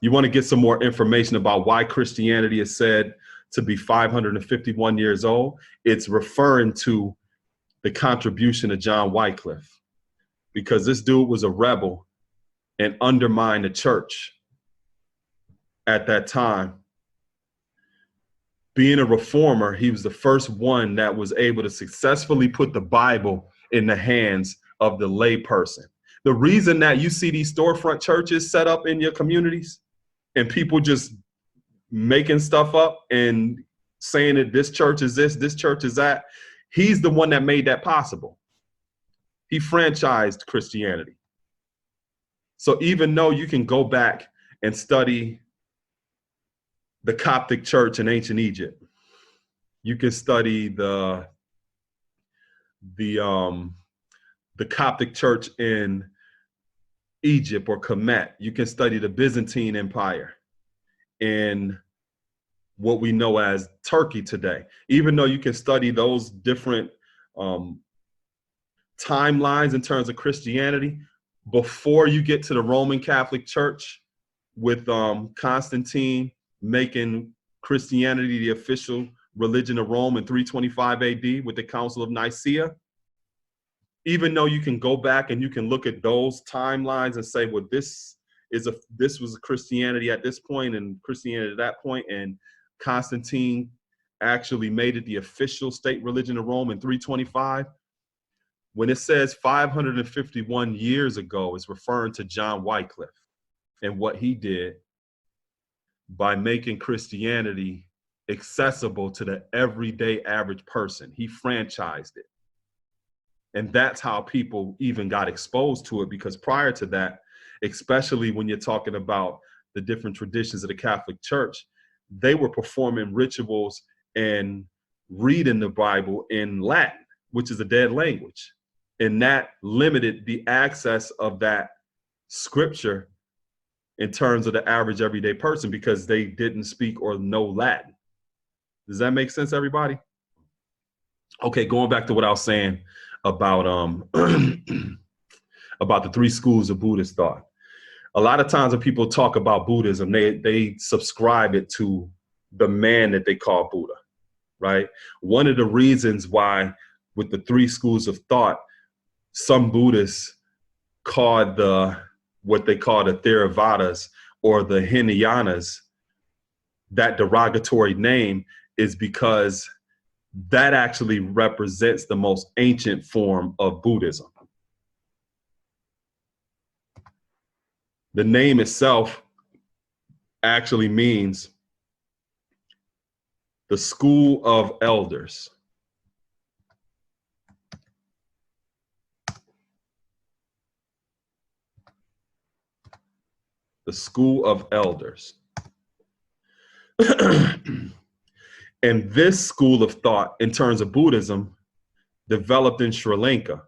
You want to get some more information about why Christianity is said to be 551 years old. It's referring to the contribution of John Wycliffe, because this dude was a rebel and undermined the church at that time. Being a reformer, he was the first one that was able to successfully put the Bible in the hands of the lay person. The reason that you see these storefront churches set up in your communities and people just making stuff up and saying that this church is this church is that, he's the one that made that possible. He franchised Christianity. So even though you can go back and study the Coptic church in ancient Egypt, you can study the Coptic church in Egypt or Kemet. You can study the Byzantine Empire in what we know as Turkey today. Even though you can study those different timelines in terms of Christianity, before you get to the Roman Catholic Church with Constantine making Christianity the official religion of Rome in 325 AD with the Council of Nicaea, even though you can go back and you can look at those timelines and say, well, this was a Christianity at this point and Christianity at that point, and Constantine actually made it the official state religion of Rome in 325. When it says 551 years ago, it's referring to John Wycliffe and what he did by making Christianity accessible to the everyday average person. He franchised it. And that's how people even got exposed to it, because prior to that, especially when you're talking about the different traditions of the Catholic Church, they were performing rituals and reading the Bible in Latin, which is a dead language. And that limited the access of that scripture in terms of the average everyday person, because they didn't speak or know Latin. Does that make sense, everybody? Okay, going back to what I was saying about about the three schools of Buddhist thought. A lot of times when people talk about Buddhism, they subscribe it to the man that they call Buddha, right? One of the reasons why with the three schools of thought, some Buddhists called what they call the Theravadas or the Hinayanas that derogatory name is because that actually represents the most ancient form of Buddhism. The name itself actually means the school of elders. The school of elders. And this school of thought, in terms of Buddhism, developed in Sri Lanka,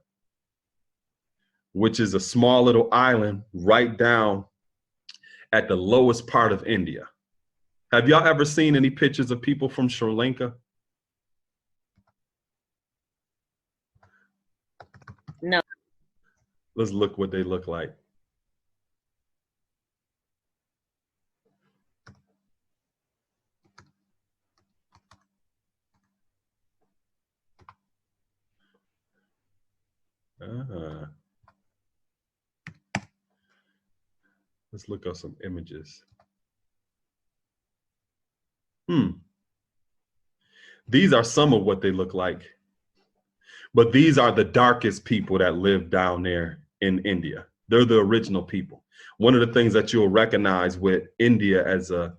which is a small little island right down at the lowest part of India. Have y'all ever seen any pictures of people from Sri Lanka? No. Let's look what they look like. Let's look up some images. These are some of what they look like. But these are the darkest people that live down there in India. They're the original people. One of the things that you'll recognize with India as a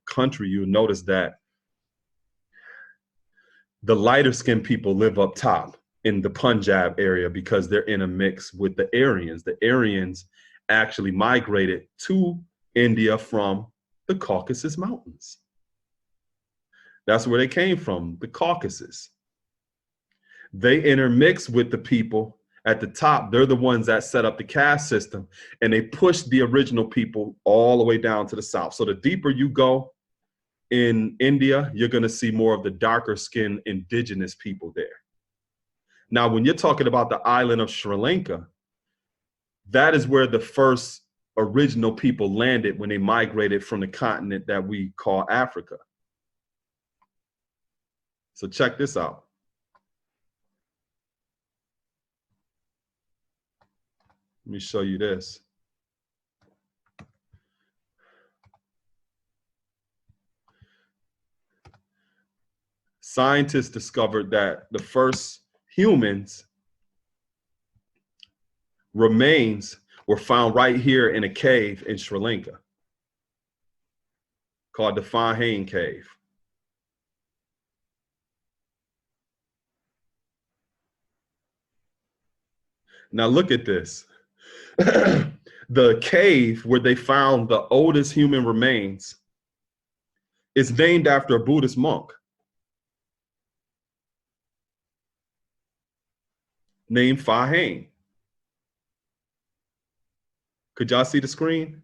country, you'll notice that the lighter skinned people live up top in the Punjab area because they're in a mix with the Aryans. The Aryans actually migrated to India from the Caucasus Mountains. That's where they came from, the Caucasus. They intermix with the people at the top. They're the ones that set up the caste system, and they pushed the original people all the way down to the south. So the deeper you go in India, you're going to see more of the darker skinned indigenous people there. Now, when you're talking about the island of Sri Lanka, that is where the first original people landed when they migrated from the continent that we call Africa. So check this out. Let me show you this. Scientists discovered that the first humans' remains were found right here in a cave in Sri Lanka called the Fahane Cave. Now look at this. The cave where they found the oldest human remains is named after a Buddhist monk named Fahane. Could y'all see the screen?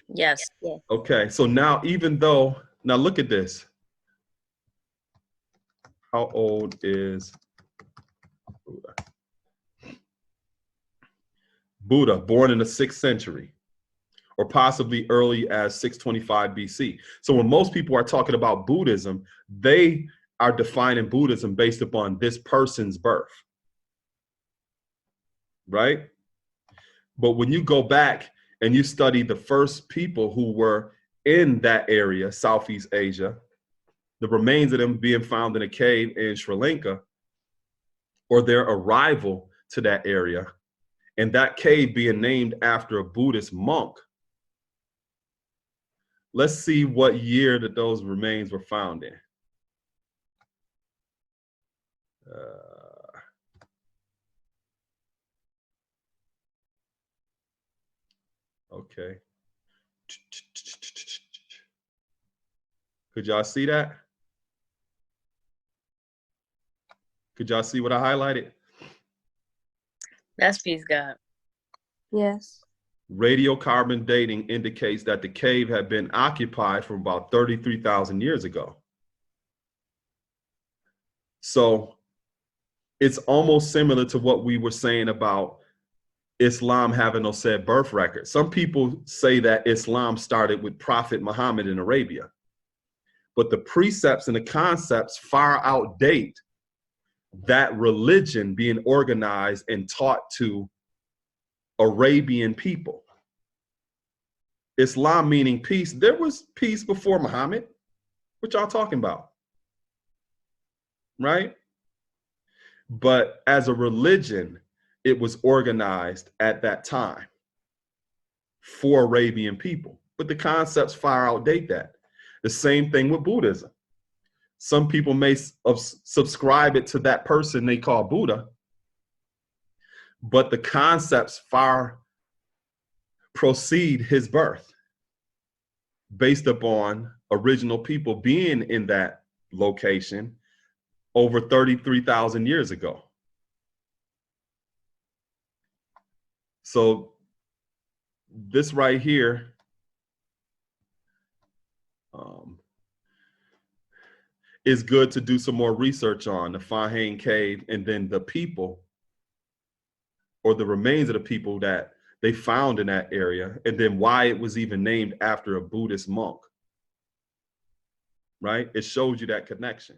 Yes. Okay, so now even though, now look at this. How old is Buddha? Buddha, born in the 6th century, or possibly early as 625 BC. So when most people are talking about Buddhism, they are defining Buddhism based upon this person's birth, right? But when you go back and you study the first people who were in that area, Southeast Asia, the remains of them being found in a cave in Sri Lanka, or their arrival to that area, and that cave being named after a Buddhist monk. Let's see what year that those remains were found in. Okay. Could y'all see that? Could y'all see what I highlighted? That's peace, God. Yes. Radiocarbon dating indicates that the cave had been occupied from about 33,000 years ago. So it's almost similar to what we were saying about Islam having no said birth record. Some people say that Islam started with Prophet Muhammad in Arabia, but the precepts and the concepts far outdate that religion being organized and taught to Arabian people. Islam meaning peace. There was peace before Muhammad. What y'all talking about? Right? But as a religion, it was organized at that time for Arabian people. But the concepts far outdate that. The same thing with Buddhism. Some people may subscribe it to that person they call Buddha, but the concepts far precede his birth based upon original people being in that location over 33,000 years ago. So this right here is good to do some more research on the Fahane Cave, and then the people or the remains of the people that they found in that area, and then why it was even named after a Buddhist monk, right? It shows you that connection.